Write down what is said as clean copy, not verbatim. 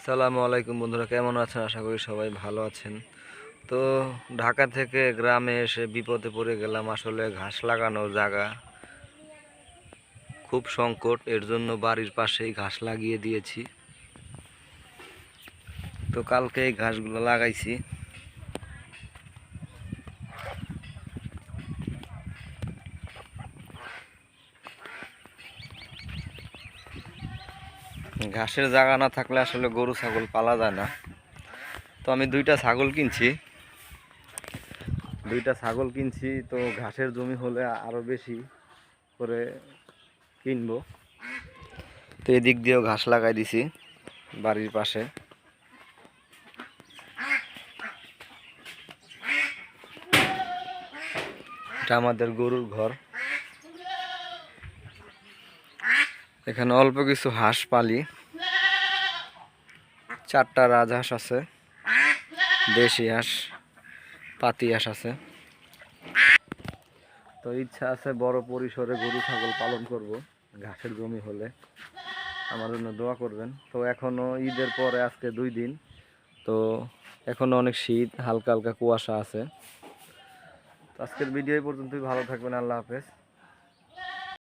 আসসালামু আলাইকুম বন্ধুরা, কেমন আছেন? আশা করি সবাই ভালো আছেন। তো ঢাকা থেকে গ্রামে এসে বিপদে পড়ে গেলাম। আসলে ঘাস লাগানোর জায়গা খুব সংকট, এর জন্য বাড়ির পাশেই ঘাস লাগিয়ে দিয়েছি। তো কালকে এই ঘাসগুলো লাগাইছি। ঘাসের জায়গা না থাকলে আসলে গরু ছাগল পালা যায় না। তো আমি দুইটা ছাগল কিনছি। তো ঘাসের জমি হলে আরো বেশি করে কিনবো। তো এদিক দিয়েও ঘাস লাগাই দিছি বাড়ির পাশে। এটা আমাদের গরুর ঘর। এখানে অল্প কিছু হাঁস পালি, 4টা রাজহাঁস আছে, দেশি হাঁস, পাতি হাঁস আছে। তো ইচ্ছা আছে বড় পরিসরে গরু ছাগল পালন করব। ঘাসের জমি হলে আমার জন্য দোয়া করবেন। তো এখনো ঈদের পরে আজকে 2 দিন, তো এখনো অনেক শীত, হালকা হালকা কুয়াশা আছে। তো আজকের ভিডিও এই পর্যন্তই। ভালো থাকবেন, আল্লাহ হাফেজ।